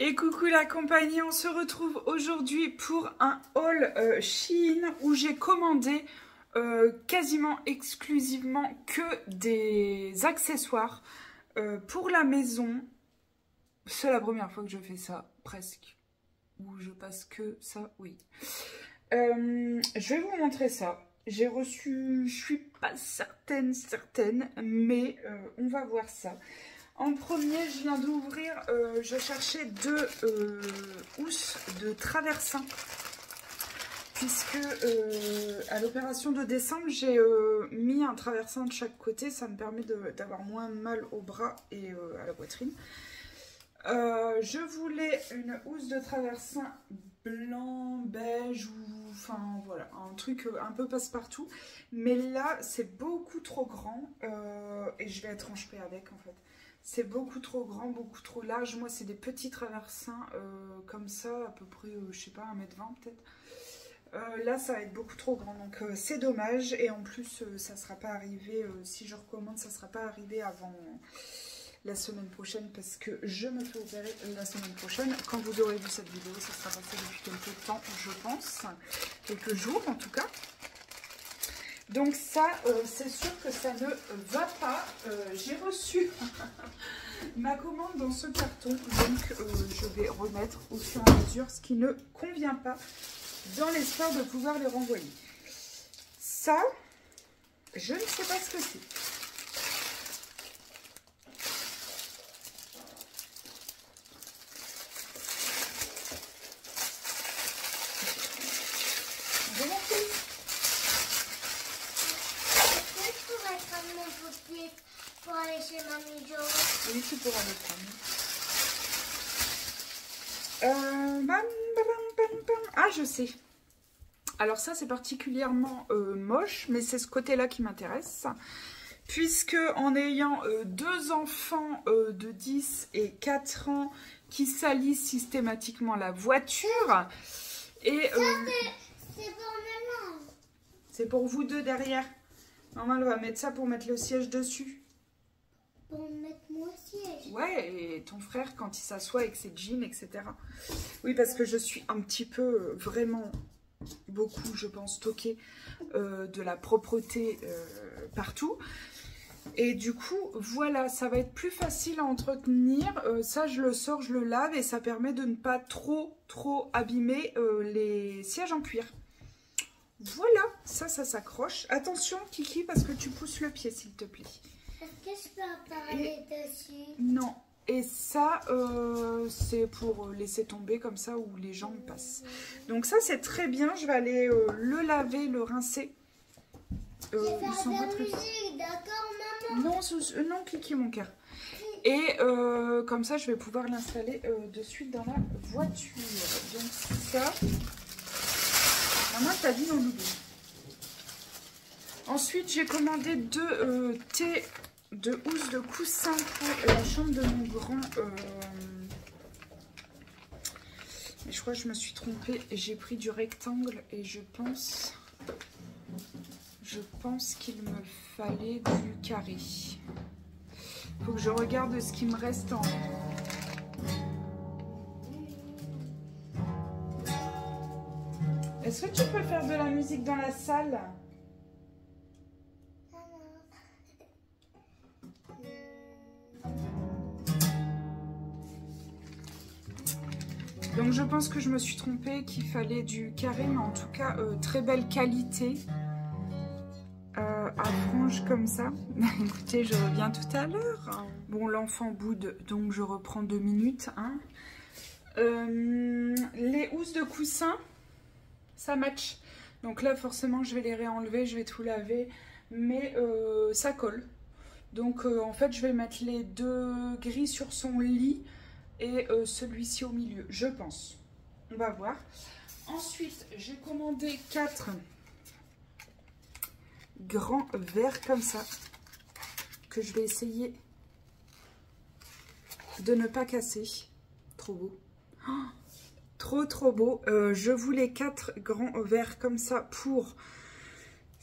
Et coucou la compagnie, on se retrouve aujourd'hui pour un haul Shein où j'ai commandé quasiment exclusivement que des accessoires pour la maison. C'est la première fois que je fais ça, presque. Ou je passe que ça, oui. Je vais vous montrer ça. J'ai reçu, je suis pas certaine, mais on va voir ça. En premier, je viens d'ouvrir, je cherchais deux housses de traversin. Puisque à l'opération de décembre, j'ai mis un traversin de chaque côté. Ça me permet d'avoir moins mal au bras et à la poitrine. Je voulais une housse de traversin blanc, beige ou enfin voilà, un truc un peu passe-partout. Mais là, c'est beaucoup trop grand et je vais être en cheveux avec en fait. C'est beaucoup trop grand, beaucoup trop large. Moi, c'est des petits traversins comme ça, à peu près, je sais pas, 1m20 peut-être. Là, ça va être beaucoup trop grand, donc c'est dommage. Et en plus, ça sera pas arrivé, si je recommande, ça sera pas arrivé avant la semaine prochaine parce que je me fais opérer la semaine prochaine. Quand vous aurez vu cette vidéo, ça sera passé depuis quelques temps, je pense. Quelques jours en tout cas. Donc ça, c'est sûr que ça ne va pas. J'ai reçu ma commande dans ce carton. Donc je vais remettre au fur et à mesure ce qui ne convient pas dans l'espoir de pouvoir les renvoyer. Ça, je ne sais pas ce que c'est. Pour aller chez Mamie Jo. Oui, tu pourras le prendre. Ah, je sais. Alors ça, c'est particulièrement moche, mais c'est ce côté-là qui m'intéresse. Puisque en ayant deux enfants de 10 et 4 ans qui salissent systématiquement la voiture, et c'est pour maman. C'est pour vous deux derrière. Maman, elle va mettre ça pour mettre le siège dessus. Pour mettre mon siège. Ouais, et ton frère quand il s'assoit avec ses jeans, etc. Oui, parce que je suis un petit peu, vraiment, beaucoup, je pense, toquée de la propreté partout. Et du coup, voilà, ça va être plus facile à entretenir. Ça, je le sors, je le lave et ça permet de ne pas trop abîmer les sièges en cuir. Voilà, ça s'accroche. Attention, Kiki, parce que tu pousses le pied, s'il te plaît. Est-ce que je peux parler dessus? Non. Et ça, c'est pour laisser tomber comme ça où les jambes passent. Donc ça, c'est très bien. Je vais aller le laver, le rincer. Je vais faire de la musique, d'accord, maman? Non, non, Kiki, mon cœur. Et comme ça, je vais pouvoir l'installer de suite dans la voiture. Donc ça... Maman t'a dit on oublie. Ensuite, j'ai commandé deux thés de housse de coussin pour la chambre de mon grand. Mais je crois que je me suis trompée et j'ai pris du rectangle et je pense qu'il me fallait du carré. Faut que je regarde ce qui me reste en... Est-ce que tu peux faire de la musique dans la salle? Donc je pense que je me suis trompée, qu'il fallait du carré, mais en tout cas très belle qualité. À franges comme ça. Écoutez, je reviens tout à l'heure. Bon, l'enfant boude, donc je reprends 2 minutes. Hein. Les housses de coussin, ça match. Donc là, forcément, je vais les réenlever, je vais tout laver, mais ça colle. Donc en fait, je vais mettre les deux gris sur son lit et celui-ci au milieu, je pense. On va voir. Ensuite, j'ai commandé 4 grands verres comme ça, que je vais essayer de ne pas casser. Trop beau. Oh, trop beau. Je voulais 4 grands verres comme ça pour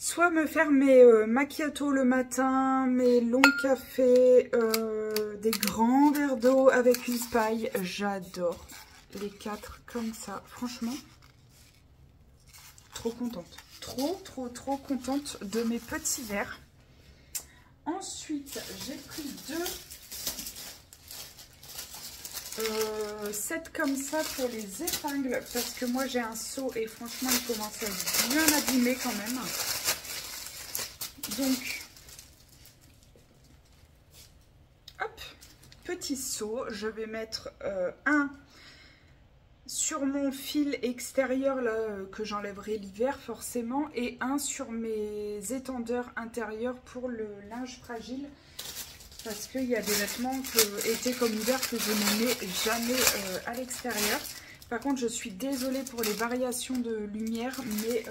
soit me faire mes macchiatos le matin, mes longs cafés, des grands verres d'eau avec une paille. J'adore les 4 comme ça. Franchement, trop contente. Trop contente de mes petits verres. Ensuite, j'ai pris 2 sets comme ça pour les épingles parce que moi j'ai un seau et franchement il commence à être bien abîmé quand même. Donc, hop, petit seau. Je vais mettre un sur mon fil extérieur là que j'enlèverai l'hiver forcément et un sur mes étendeurs intérieurs pour le linge fragile parce qu'il y a des vêtements été comme hiver que je ne mets jamais à l'extérieur. Par contre je suis désolée pour les variations de lumière mais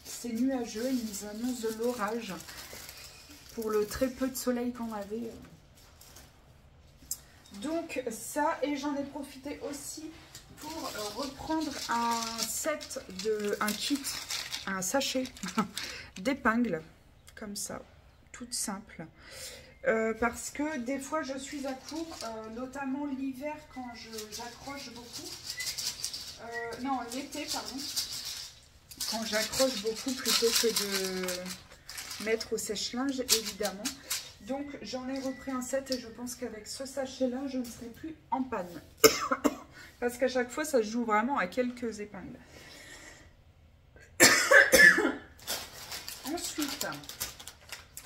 c'est nuageux, ils nous annoncent de l'orage pour le très peu de soleil qu'on avait. Donc ça, et j'en ai profité aussi pour reprendre un kit, un sachet d'épingles, comme ça, toute simple. Parce que des fois je suis à court, notamment l'hiver quand j'accroche beaucoup. Non, l'été, pardon. Quand j'accroche beaucoup plutôt que de mettre au sèche-linge, évidemment. Donc j'en ai repris un set et je pense qu'avec ce sachet-là, je ne serai plus en panne. Parce qu'à chaque fois, ça se joue vraiment à quelques épingles. Ensuite,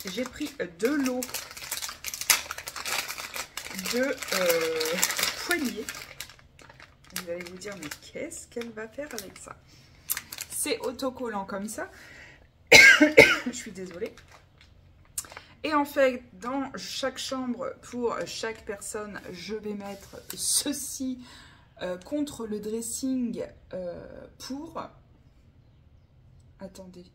j'ai pris de l'eau de poignée. Vous allez vous dire, mais qu'est-ce qu'elle va faire avec ça? C'est autocollant comme ça. Je suis désolée. Et en fait, dans chaque chambre, pour chaque personne, je vais mettre ceci contre le dressing pour... Attendez.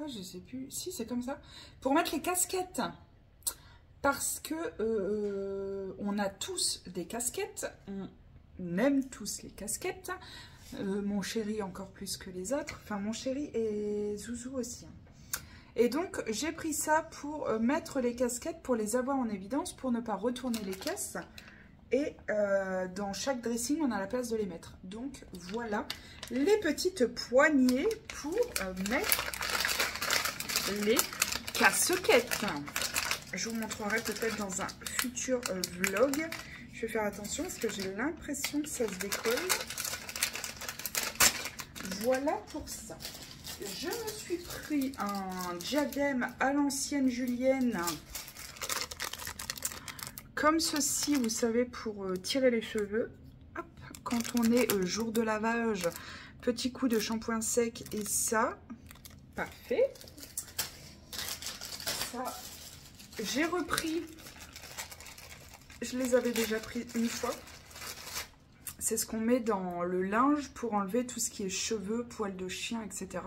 Ah, je sais plus. Si, c'est comme ça. Pour mettre les casquettes. Parce que on a tous des casquettes. On aime tous les casquettes. Mon chéri encore plus que les autres. Enfin, mon chéri et Zouzou aussi. Et donc, j'ai pris ça pour mettre les casquettes, pour les avoir en évidence, pour ne pas retourner les caisses. Et dans chaque dressing, on a la place de les mettre. Donc, voilà les petites poignées pour mettre les casquettes. Je vous montrerai peut-être dans un futur vlog. Je vais faire attention parce que j'ai l'impression que ça se décolle. Voilà pour ça. Je me suis pris un diadème à l'ancienne julienne. Comme ceci, vous savez, pour tirer les cheveux. Hop, quand on est jour de lavage, petit coup de shampoing sec et ça. Parfait. Ça, j'ai repris. Je les avais déjà pris une fois. C'est ce qu'on met dans le linge pour enlever tout ce qui est cheveux, poils de chien, etc.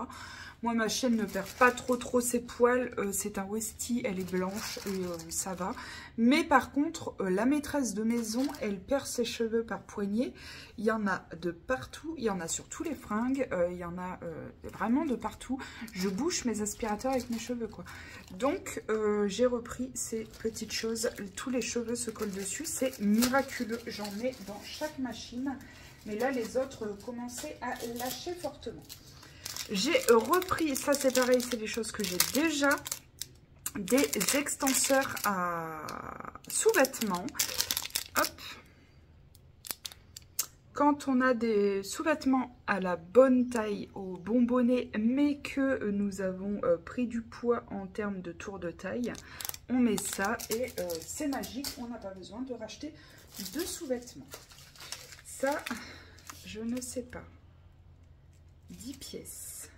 Moi, ma chienne ne perd pas trop ses poils. C'est un Westie, elle est blanche et ça va. Mais par contre, la maîtresse de maison, elle perd ses cheveux par poignée. Il y en a de partout. Il y en a sur tous les fringues. Il y en a vraiment de partout. Je bouche mes aspirateurs avec mes cheveux, quoi. Donc, j'ai repris ces petites choses. Tous les cheveux se collent dessus. C'est miraculeux. J'en ai dans chaque machine. Mais là, les autres commençaient à lâcher fortement. J'ai repris, ça c'est pareil, c'est des choses que j'ai déjà, des extenseurs à sous-vêtements. Hop. Quand on a des sous-vêtements à la bonne taille, au bon bonnet, mais que nous avons pris du poids en termes de tour de taille, on met ça et c'est magique, on n'a pas besoin de racheter de sous-vêtements. Ça, je ne sais pas. 10 pièces.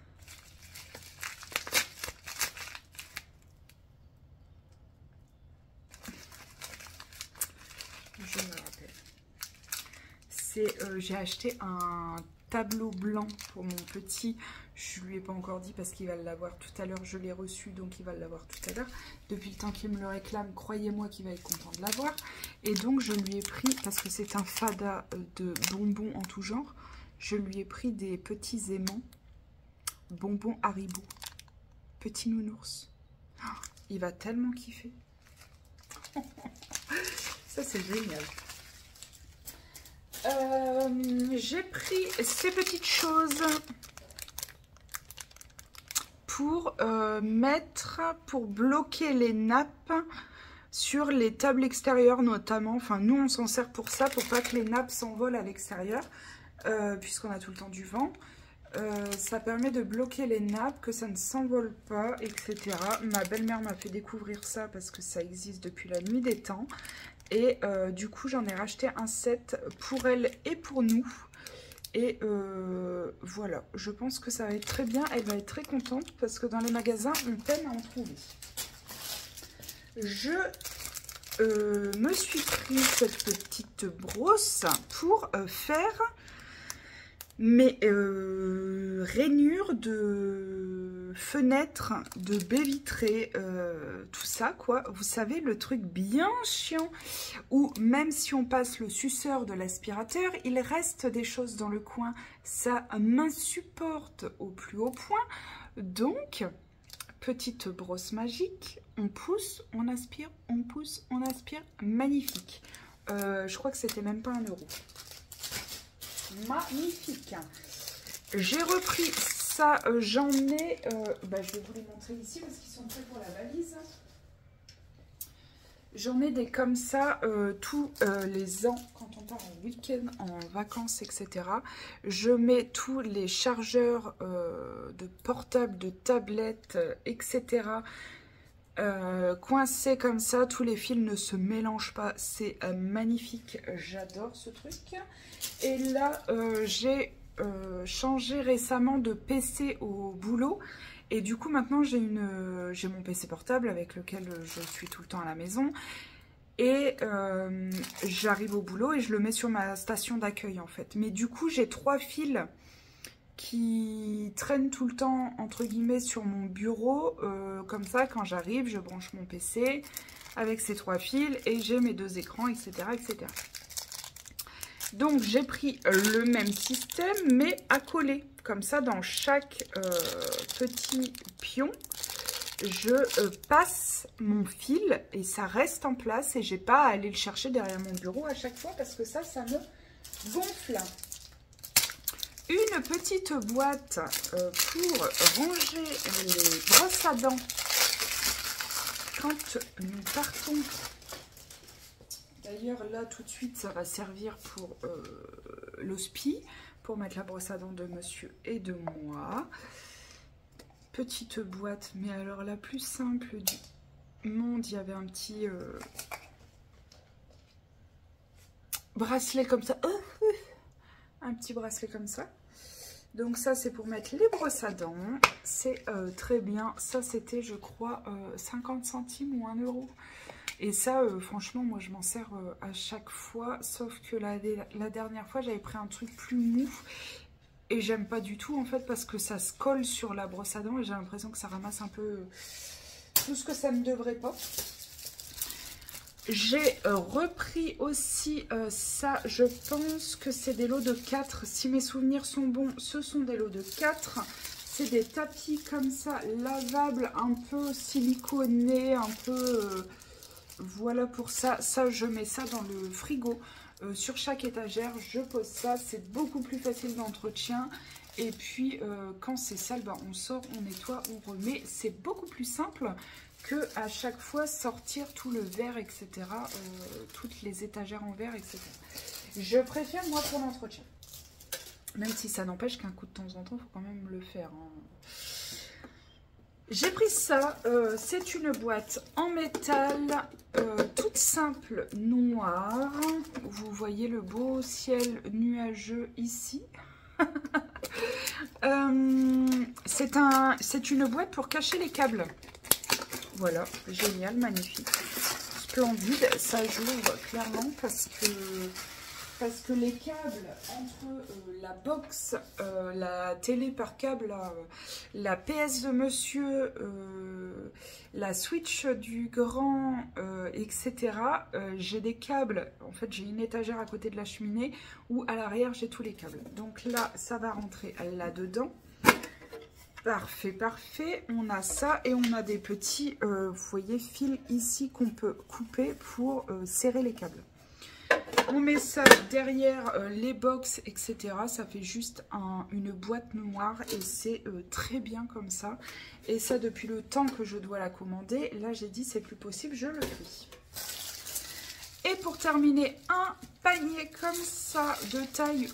Je me rappelle. J'ai acheté un tableau blanc pour mon petit. Je lui ai pas encore dit parce qu'il va l'avoir tout à l'heure. Je l'ai reçu, donc il va l'avoir tout à l'heure. Depuis le temps qu'il me le réclame, croyez-moi qu'il va être content de l'avoir. Et donc je lui ai pris, parce que c'est un fada de bonbons en tout genre, je lui ai pris des petits aimants bonbon Haribo. Petit nounours. Oh, il va tellement kiffer. Ça, c'est génial. J'ai pris ces petites choses pour pour bloquer les nappes sur les tables extérieures notamment. Enfin, nous, on s'en sert pour ça, pour pas que les nappes s'envolent à l'extérieur, puisqu'on a tout le temps du vent. Ça permet de bloquer les nappes, que ça ne s'envole pas, etc. Ma belle-mère m'a fait découvrir ça parce que ça existe depuis la nuit des temps. Et du coup, j'en ai racheté un set pour elle et pour nous. Et voilà, je pense que ça va être très bien. Elle va être très contente parce que dans les magasins, on peine à en trouver. Je me suis pris cette petite brosse pour faire mes rainures de fenêtres, de baies vitrées, tout ça quoi. Vous savez, le truc bien chiant où même si on passe le suceur de l'aspirateur, il reste des choses dans le coin. Ça m'insupporte au plus haut point. Donc, petite brosse magique, on pousse, on aspire, on pousse, on aspire. Magnifique. Je crois que c'était même pas 1 €. Magnifique. J'ai repris ça, j'en ai, je vais vous les montrer ici parce qu'ils sont prêts pour la valise. J'en ai des comme ça tous les ans quand on part en week-end, en vacances, etc. Je mets tous les chargeurs de portables, de tablettes, etc. Coincés comme ça, tous les fils ne se mélangent pas, c'est magnifique, j'adore ce truc. Et là j'ai changé récemment de PC au boulot et du coup maintenant j'ai mon PC portable avec lequel je suis tout le temps à la maison et j'arrive au boulot et je le mets sur ma station d'accueil en fait. Mais du coup j'ai 3 fils qui traîne tout le temps entre guillemets sur mon bureau, comme ça quand j'arrive je branche mon PC avec ces 3 fils et j'ai mes 2 écrans, etc., etc. Donc j'ai pris le même système mais à coller, comme ça dans chaque petit pion je passe mon fil et ça reste en place et j'ai pas à aller le chercher derrière mon bureau à chaque fois parce que ça me gonfle. Une petite boîte pour ranger les brosses à dents quand nous partons. D'ailleurs, là, tout de suite, ça va servir pour l'hospi, pour mettre la brosse à dents de monsieur et de moi. Petite boîte, mais alors la plus simple du monde. Il y avait un petit bracelet comme ça. Un petit bracelet comme ça. Donc ça c'est pour mettre les brosses à dents. C'est très bien. Ça c'était je crois 50 centimes ou 1 €. Et ça franchement moi je m'en sers à chaque fois. Sauf que la dernière fois j'avais pris un truc plus mou. Et j'aime pas du tout en fait parce que ça se colle sur la brosse à dents. Et j'ai l'impression que ça ramasse un peu tout ce que ça ne devrait pas. J'ai repris aussi ça, je pense que c'est des lots de 4. Si mes souvenirs sont bons, ce sont des lots de 4. C'est des tapis comme ça, lavables, un peu siliconés, un peu... voilà pour ça. Ça, je mets ça dans le frigo. Sur chaque étagère, je pose ça. C'est beaucoup plus facile d'entretien. Et puis, quand c'est sale, ben, on sort, on nettoie, on remet. C'est beaucoup plus simple que à chaque fois sortir tout le verre, etc. Toutes les étagères en verre, etc. Je préfère, moi, pour l'entretien. Même si ça n'empêche qu'un coup de temps en temps, il faut quand même le faire. Hein. J'ai pris ça. C'est une boîte en métal, toute simple, noire. Vous voyez le beau ciel nuageux ici. C'est une boîte pour cacher les câbles. Voilà, génial, magnifique, splendide. Ça j'ouvre clairement parce que les câbles entre la box, la télé par câble, la PS de monsieur, la Switch du grand, etc. J'ai des câbles, en fait j'ai une étagère à côté de la cheminée où à l'arrière j'ai tous les câbles. Donc là ça va rentrer là-dedans. Parfait, parfait. On a ça et on a des petits, vous voyez, fils ici qu'on peut couper pour serrer les câbles. On met ça derrière les box, etc. Ça fait juste une boîte noire et c'est très bien comme ça. Et ça, depuis le temps que je dois la commander, là j'ai dit c'est plus possible, je le fais. Et pour terminer, un panier comme ça de taille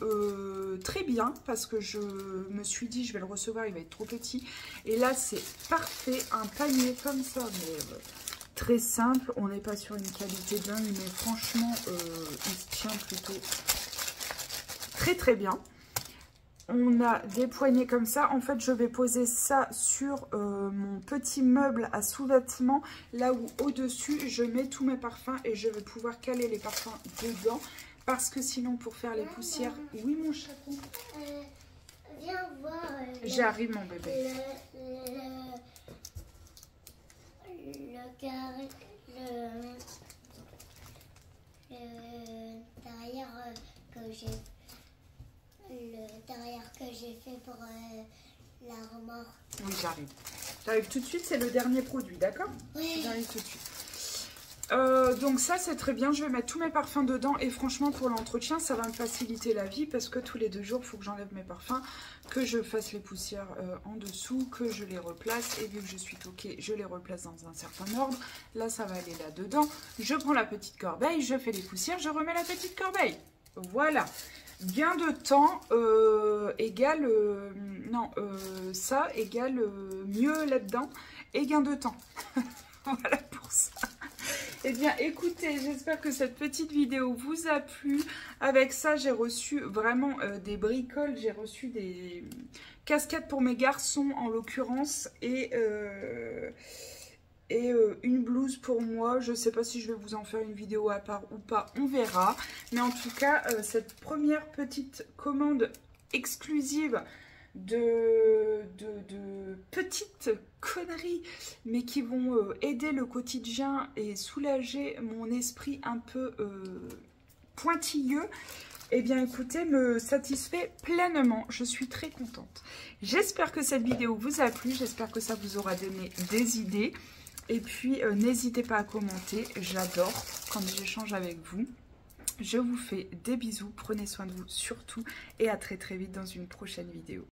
très bien, parce que je me suis dit je vais le recevoir, il va être trop petit. Et là c'est parfait, un panier comme ça, mais très simple. On n'est pas sur une qualité dingue, mais franchement il se tient plutôt très très bien. On a des poignées comme ça. En fait, je vais poser ça sur mon petit meuble à sous-vêtements. Là où au-dessus, je mets tous mes parfums et je vais pouvoir caler les parfums dedans. Parce que sinon, pour faire les poussières... Oui, mon chaton. Viens voir. J'arrive, mon bébé. Le carré... Le derrière que j'ai... Le derrière que j'ai fait pour la remorque. Oui, j'arrive. J'arrive tout de suite, c'est le dernier produit, d'accord? Oui. J'arrive tout de suite. Donc ça, c'est très bien. Je vais mettre tous mes parfums dedans. Et franchement, pour l'entretien, ça va me faciliter la vie. Parce que tous les 2 jours, il faut que j'enlève mes parfums. Que je fasse les poussières en dessous. Que je les replace. Et vu que je suis toquée, je les replace dans un certain ordre. Là, ça va aller là-dedans. Je prends la petite corbeille. Je fais les poussières. Je remets la petite corbeille. Voilà. Gain de temps égale... ça égale mieux là-dedans. Et gain de temps. Voilà pour ça. Eh bien, écoutez, j'espère que cette petite vidéo vous a plu. Avec ça, j'ai reçu vraiment des bricoles. J'ai reçu des casquettes pour mes garçons, en l'occurrence. Et une blouse pour moi. Je ne sais pas si je vais vous en faire une vidéo à part ou pas, on verra. Mais en tout cas, cette première petite commande exclusive de petites conneries, mais qui vont aider le quotidien et soulager mon esprit un peu pointilleux, eh bien écoutez, me satisfait pleinement. Je suis très contente. J'espère que cette vidéo vous a plu, j'espère que ça vous aura donné des idées. Et puis, n'hésitez pas à commenter. J'adore quand j'échange avec vous. Je vous fais des bisous. Prenez soin de vous surtout. Et à très très vite dans une prochaine vidéo.